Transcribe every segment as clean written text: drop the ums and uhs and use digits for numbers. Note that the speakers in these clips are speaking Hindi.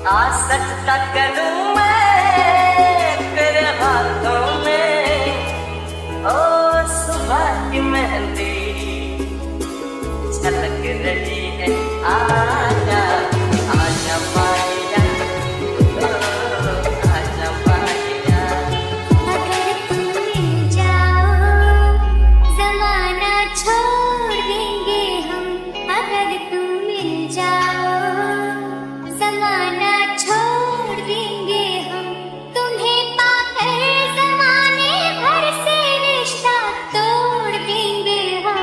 आ सजदा करूं मैं तेरे हाथों में, ओ सुबह की मेहंदी झलक रही है। आजा आजा माहिया, ओ आजा माहिया। अगर तुम मिल जाओ जमाना छोड़ देंगे हम। अगर तुम मिल जाओ जमाना छोड़ देंगे हम। तुम्हें पाकर जमाने भर से रिश्ता तोड़ देंगे हम।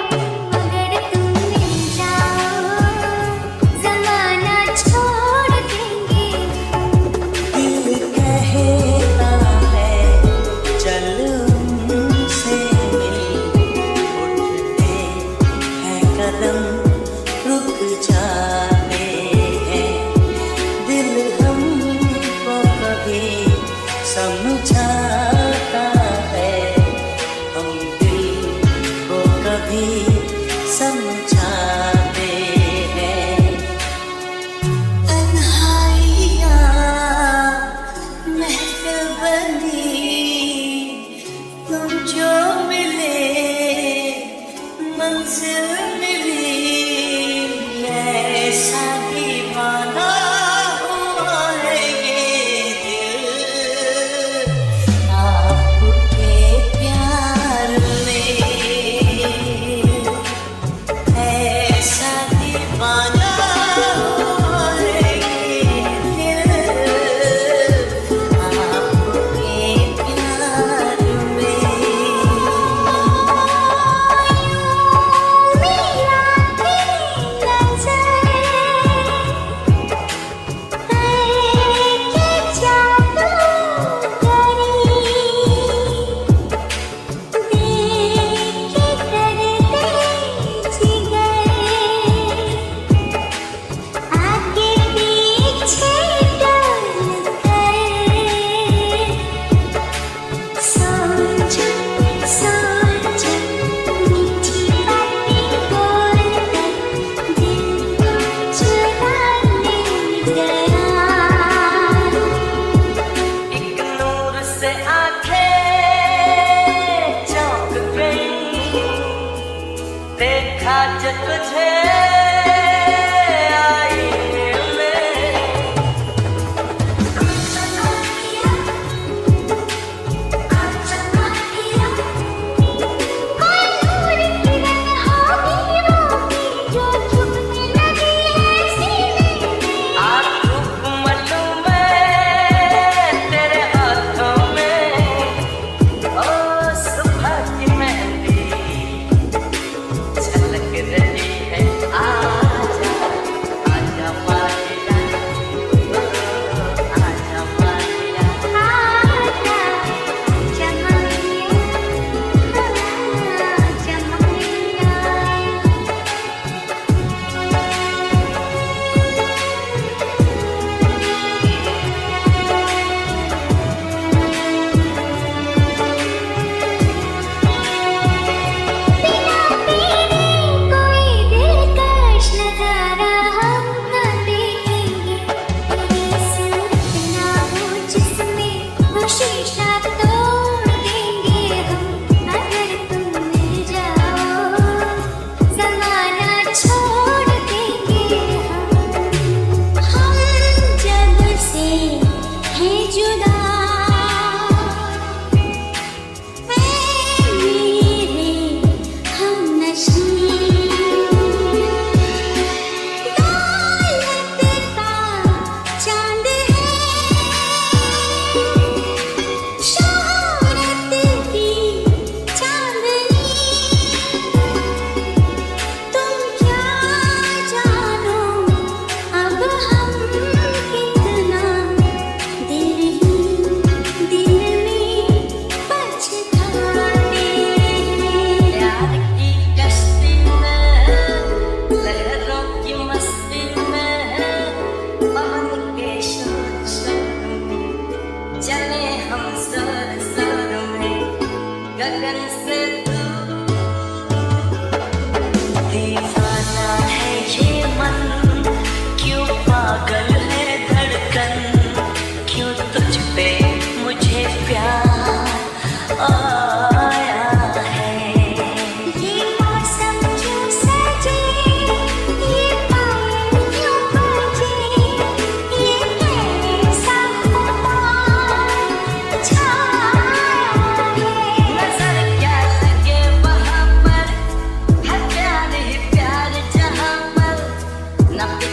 अगर तुम मिल जाओ जमाना छोड़ देंगे हम। दिल कहता है चल उनसे मिल, उठते हैं कदम रुक जाते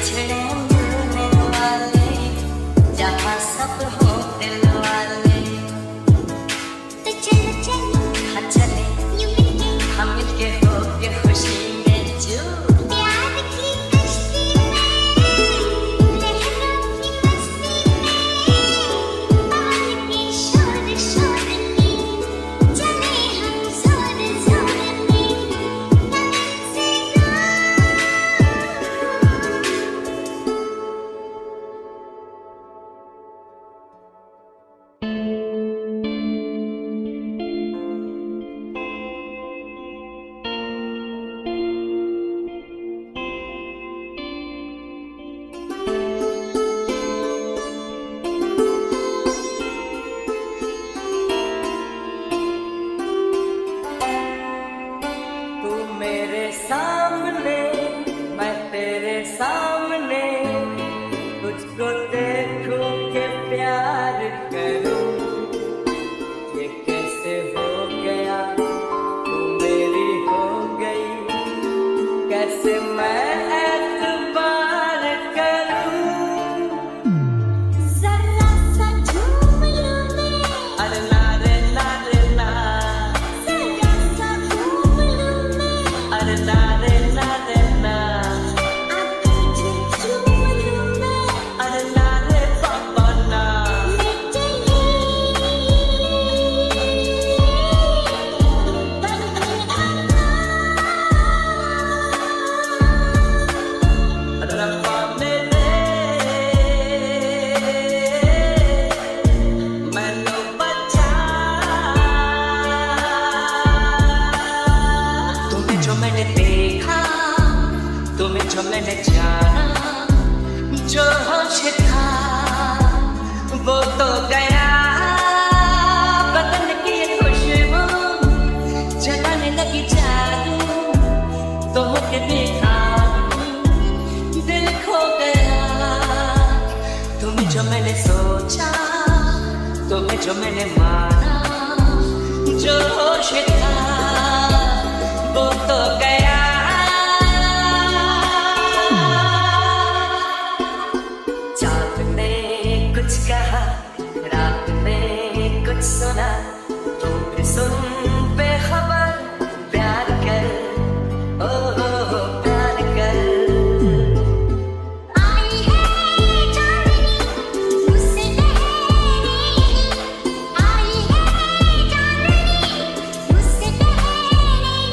बिछड़े मिलने वाले, जहाँ सब हो दिल वाले। तो चलो चलो हाँ चले यूं मिलके हम मिलके हो के खुशी में जो प्यार की कश्ती में, लहरों की मस्ती में, पवन के शोर शोर में चले हम जोर जोर में, लगन से तू मेरे सामने, मैं तेरे सामने, तुझको देखूं के प्यार करूं। ये कैसे हो गया, तू मेरी हो गई, कैसे मैं एतबार करूं। जरा सा झूम लूं मैं, अरे ना रे ना रे ना, जरा सा घूम लूं मैं, अरे ना रे ना रे ना, आंखें झूम लूं मैं, अरे ना रे पापा ना। ले चली रब्बा मेरे मैनू बचा। तुम्हें जो मैंने देखा, तुम्हें जो मैंने जाना, जो होश था वो तो गया। बदन की ये खुशबू जलाने लगी जादू, तो होके देखा दिल खो गया। तुम्हें जो मैंने सोचा, तुम्हें जो मैंने माना, जो होश था वो तो गया। चाँद ने कुछ कहा, रात ने कुछ सुना, तू भी सुन बेखबर, प्यार कर, ओ प्यार कर। आई है चांदनी मुझसे कहने यही, आई है चांदनी मुझसे कहने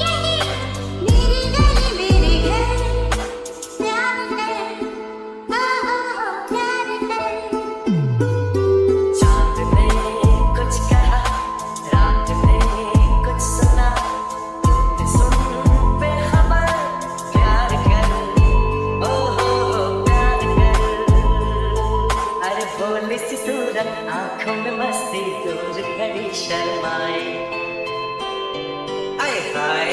यही, मेरे घर प्यार कर, ओ प्यार कर। चाँद ने कुछ कहा, रात ने कुछ सुना, तू भी सुन बेखबर, प्यार कर, ओ प्यार कर। अरे भोली सी सूरत, आंखों में मस्ती, दूर खड़ी शर्माए। आए हाय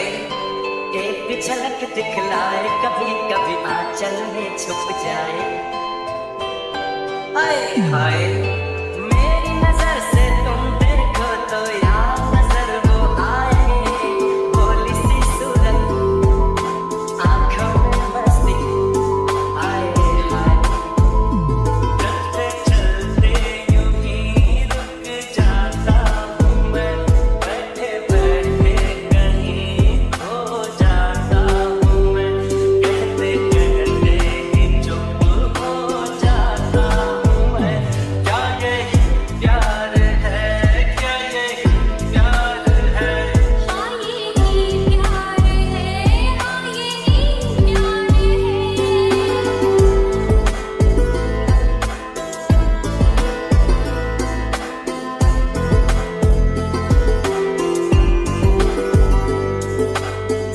एक झलक दिखलाए, कभी कभी आंचल में छुप जाए। आए हाय मेरी नजर से तुम देखो तो यार नजर वो आए। भोली सी सूरत, आंखों में मस्ती, आए हाय। चलते चलते यूं ही रुक जाता हूँ मैं, बैठे बैठे कहीं खो जाता हूँ मैं, कहते कहते ही चुप हो जाता हूँ मैं। क्या यही प्यार है, क्या यही प्यार है। हाँ यही प्यार है, हाँ यही प्यार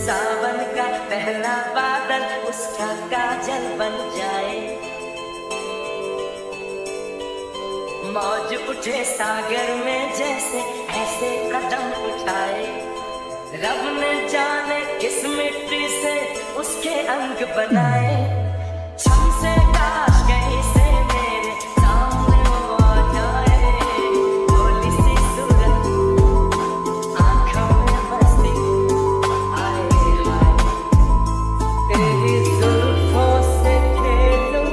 सावन का पहला बादल उसका काजल बन जाए, मौज उठे सागर में जैसे ऐसे कदम उठाए। रब ने जाने किस मिट्टी से उसके अंग बनाए, छम से काश कहीं से मेरे सामने वो आ जाए। भोली सी सूरत, आंखों में मस्ती, आए हाय। तेरी जुल्फों से खेलूं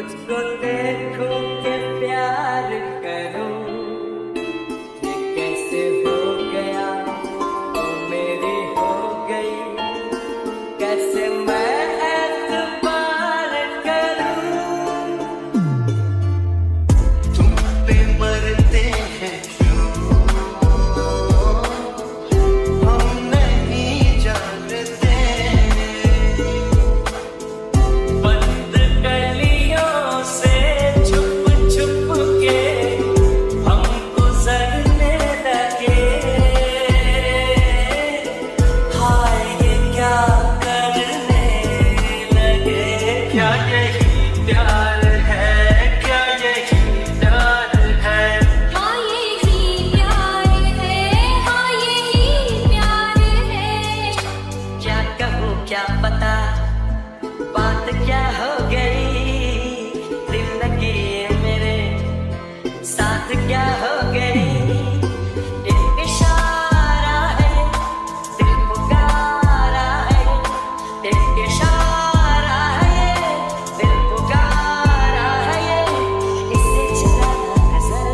तुझको देखूं के प्यार करूं, ये कैसे हो गया तू मेरी हो गई, कैसे मैं एतबार करूं। तुम पे मरते हैं क्यों हम नहीं जानते, बंद गलियों से छुप छुप के हम गुजरने लगे। हाय ये क्या करने लगे, क्या यही प्यार है, क्या यही प्यार है। हाँ यही प्यार है, हाँ यही प्यार है। क्या कहूँ क्या पता बात क्या हो गई, दिल लगी ये मेरे साथ क्या हो गई। एक इशारा है दिल पुकारा है, एक इशारा है दिल पुकारा है, इससे चला नजर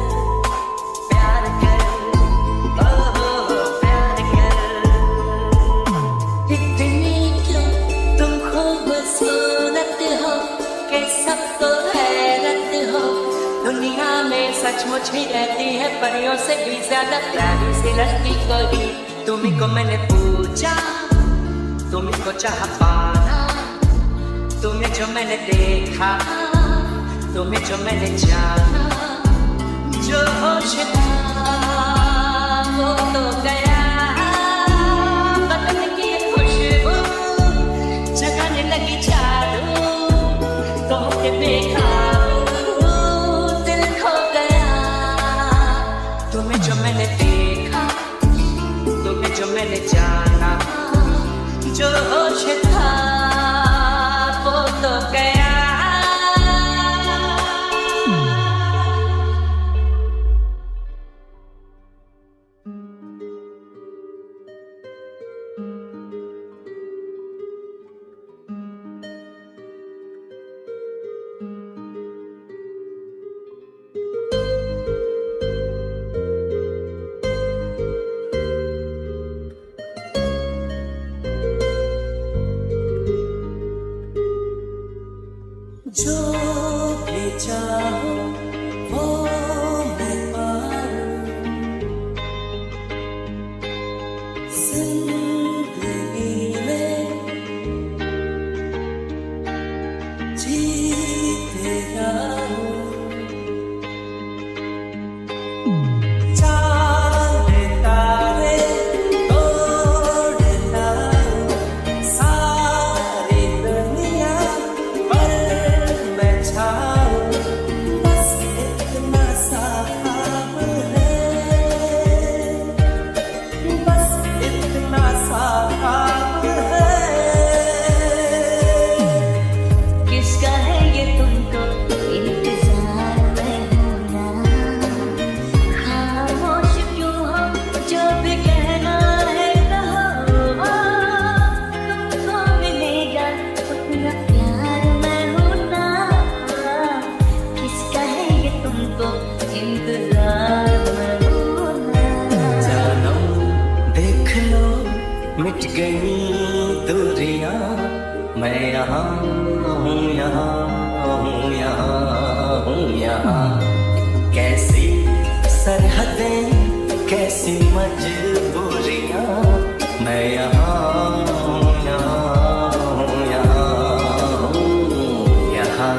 प्यार कर, ओ प्यार कर। इतनी क्यों तुम खूबसूरत हो कि सबको हैरत हो। दुनिया में सचमुच ही रहती है परियों से भी ज्यादा प्यारी सी लड़की कोई। तुम्ही को मैंने पूछा, तुम्ही को चाह पाना, तुम्हें जो मैंने देखा, तुम्हें जो मैंने जाना, जो होश था वो तो गया, बदन की खुशबू जगाने लगी जादू, तो के बेकाबू दिल खो गया। तुम्हें जो मैंने देखा, तुम्हें जो मैंने जाना, जो होश था वो तो गया। जो भी चाहो वो मैं पाऊं, जिंदगी में जीते जाऊं। चांद तारे तोड़ता हूं, सारी दुनिया पर मैं छाऊं, बस इतना सा ख्वाब है, बस इतना सा ख्वाब है। किसका है ये तुमको इंतजार में होना, खामोश क्यों हो जो भी कहना है कहो, तुमको मिलेगा उतना प्यार में होना। किसका है ये तुमको इंतजार में होना। जानो देख लो मिट गई दूरियां, मैं यहाँ हूँ, यहाँ हूँ, यहाँ हूँ, यहाँ। कैसी सरहदें कैसी मजबूरियां, मैं यहाँ हूँ, यहाँ हूँ, यहाँ हूँ, यहाँ।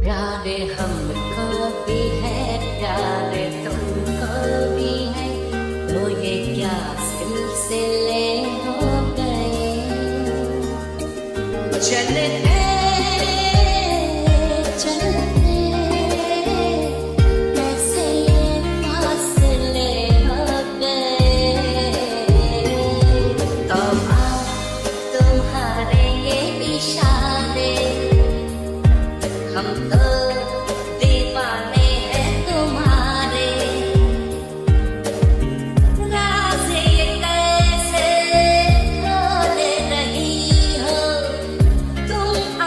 प्यारे हमको भी है, प्यारे तुमको भी है, तो ये क्या सिलसिले हो गए। चलते चलते कैसे ये फासले हो गए। तो तुम्हारे ये इशारे, हम तो दीवाने हैं तुम्हारे। राज़ ये कैसे बोल रही हो तुम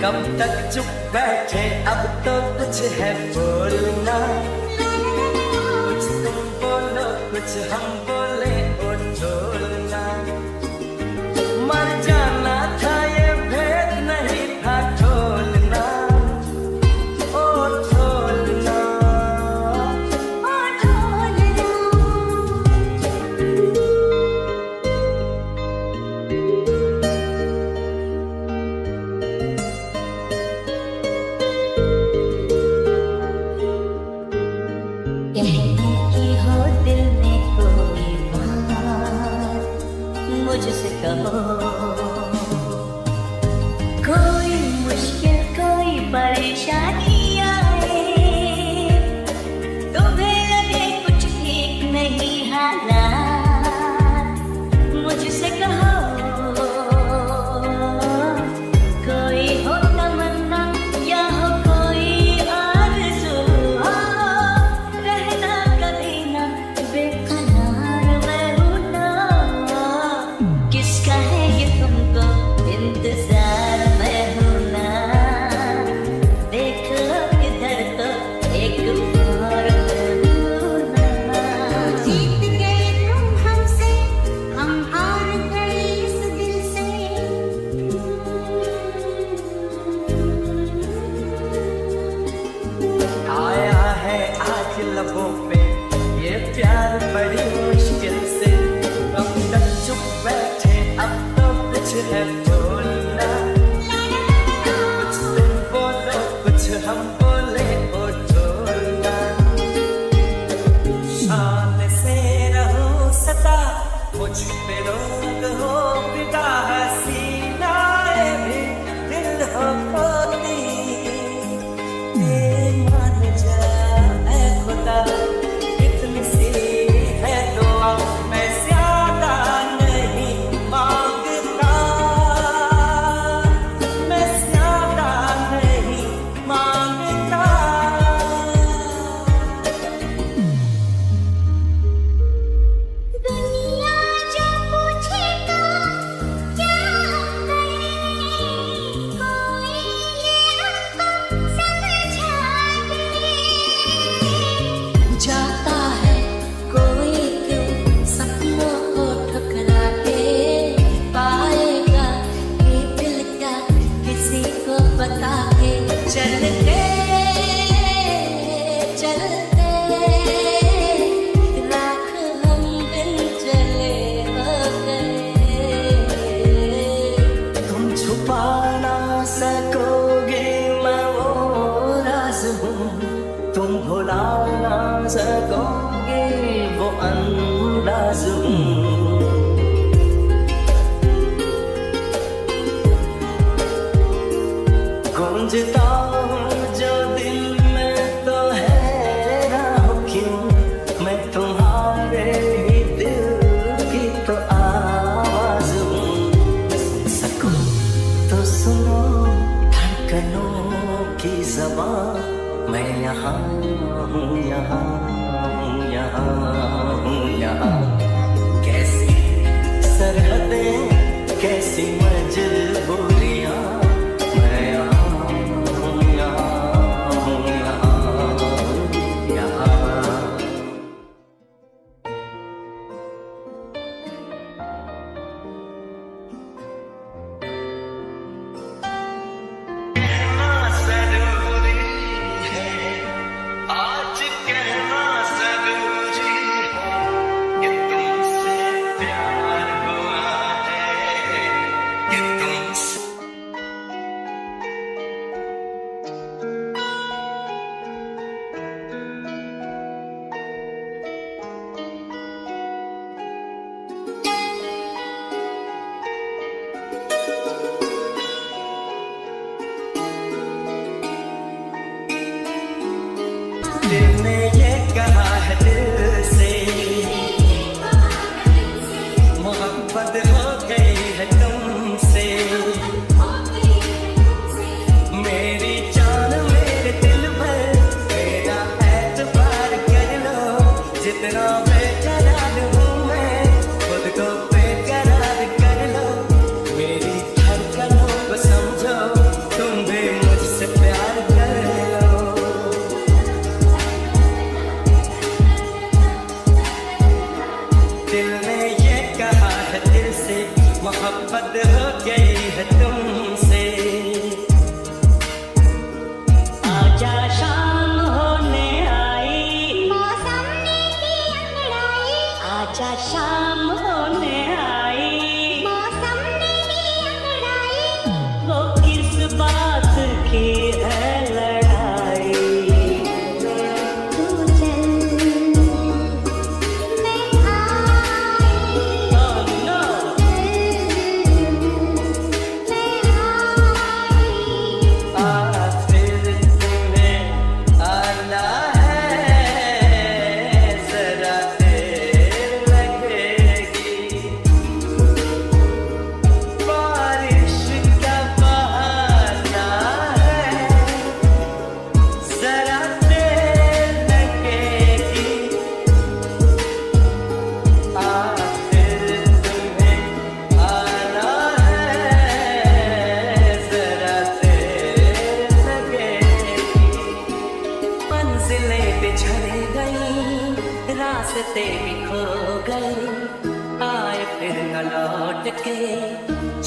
कब तक चुप बैठे, अब तो कुछ है बोलना। कुछ तुम बोलो, कुछ हम बोले, ओ ढोलना। मर जाना था ये भेद नहीं था खोलना, ओ ढोलना, ओ ढोलना। कहने की हो दिल में कोई बात, मुझसे कहो। कोई मुश्किल कोई परेशानी आए, तुम्हें लगे कुछ ठीक नहीं हालात, मुझसे कहो। कोई हो तमन्ना या हो कोई आरज़ू, रहना कभी ना बेकरार मैं हूँ ना। किसका है ये तुमको इंतजार मैं हूँ ना। देख लो किधर तो एक बार मैं हूँ ना। जीत गए तुम हमसे, हम हार गए इस दिल से। आया है आज लबों पे ये प्यार बड़ी मुश्किल से। कब तक चुप बैठे, अब तो कुछ है बोलना। कुछ तुम बोलो, कुछ हम बोले, ओ ढोलना। शान से रहो सदा, मुझ पे रोग हो विदा। हसीनाए भी दिल हो खोती, मान जा ऐ खुदा, इतनी सी है दुआ, मैं ज्यादा नहीं मांगता। मैं ज्यादा नहीं मांगता। दुनिया जो पूछे तो क्या हम कहें, कोई ये हमको समझा दे। जाता है कोई क्यों सपनों को ठुकरा के, पाएगा ये दिल क्या किसी को बता के। चलते चलते राख हम बिन चले हो गए। तुम छुपा ना सकोगे मैं वो राज हूँ, तुम भुला ना सकोगे वो अंदाज हूँ। गूंजता हूँ जो दिल में तो हैरान हूँ क्यों, मैं तुम्हारे ही दिल की तो आवाज हूँ। सुन सको तो सुनो धड़कनों की ज़बान, मैं यहाँ हूँ, यहाँ हूँ, यहाँ हूँ, यहाँ। कैसी सरहदें, कैसी मजबूरियाँ, मैं यहाँ हूँ, यहाँ हूँ, यहाँ, यहाँ। कहना ज़रूरी है, आज कहना ज़रूरी है, कि तुमसे प्यार हुआ है, कि तुमसे दिल ने ये कहा है दिल से, मोहब्बत हो गई है तुमसे। मेरी जान मेरे दिल पर मेरा एतबार कर लो, जितना बेकरार हूँ मैं खुद को बेकरार कर लो। मेरी धड़कनों को समझो, तुम भी रास्ते भी खो गए, आए फिर न लौट के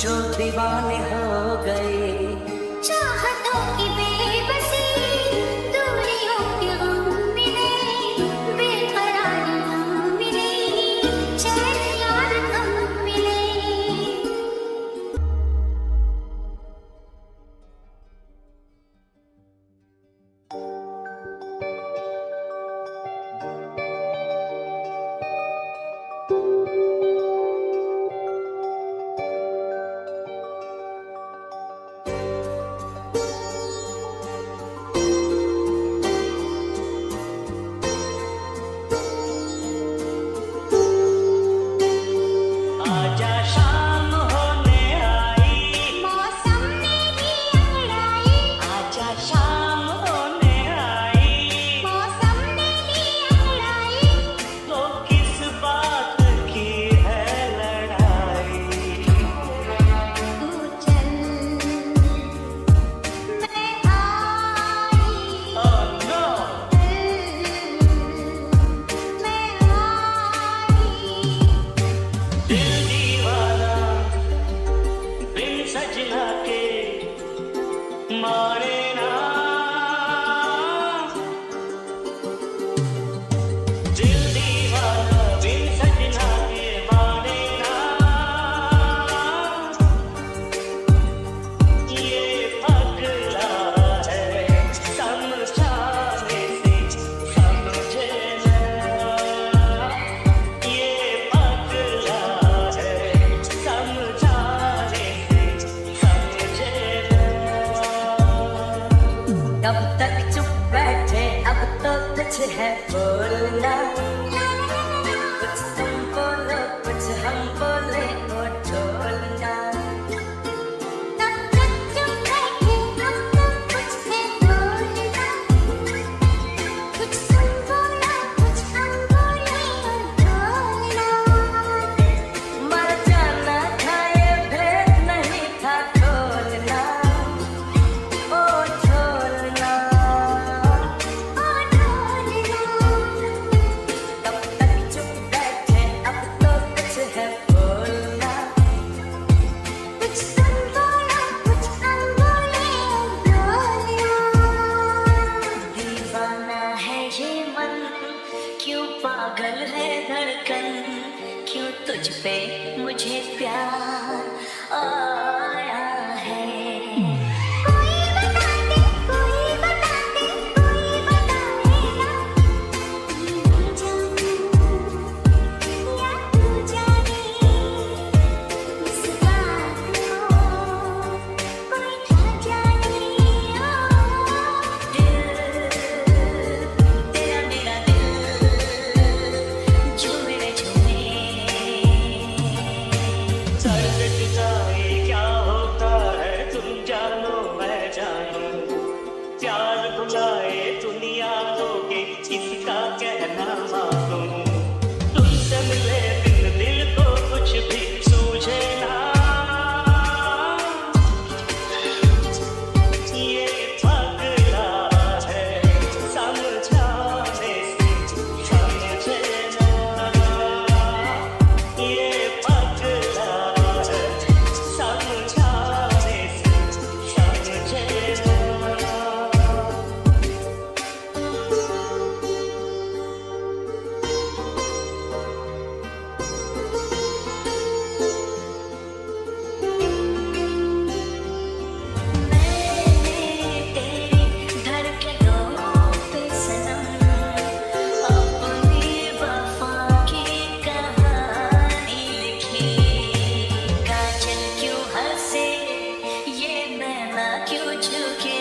जो दीवाने हो गए। चाहतों की बेबसी, दूरियों के गम मिले, बेकरारियां मिले, चैन यार कम मिले। आजा शाम होने आई, मौसम ने ही अंगड़ाई, आजा शाम होने आई, मौसम ने ही अंगड़ाई। तो किस बात की है लड़ाई। तू चल मैं आई, Oh no! मैं आई। दिल दीवाना बिन सजना के मारे ना, दिल दीवाना बिन सजना के मारे ना। ये पगला है समझाने से समझे ना, ये पगला है समझाने से समझे ना। कब तक चुप बैठे, अब तो कुछ है बोलना, कुछ तुम बोलो कुछ हम बोले वो ढोलना। तब तक चुप बैठे, अब तो कुछ है बोलना, कुछ तुम बोलो कुछ हम बोले और ढोलना। मर जाना था ये भेद नहीं था खोलना, ओ ढोलना। ओ ढोलना। कब तक चुप बैठे, अब तो कुछ है बोलना, कुछ तुम बोलो कुछ हम बोले और ढोलना। दीवाना है ये मन, क्यों पागल है धड़कन, क्यों तुझ पे मुझे प्यार आया है। कोई बता दे, कोई बता दे, कोई बताएगा। मैं जानूं या तू जाने, इस बात को कोई ना जाने। दिल तेरा मेरा दिल झूमे रे झूमे, सर कट जाए क्या होता है तुम जानो मैं जानूं। प्यार बुलाए दुनिया लोगे इसका कहना मालूम, तुमसे मिले बिन दिल को कुछ भी सूझे ना। ये पगला है समझाने से समझे ना, ये पगला है समझाने से समझे ना। क्यों झुके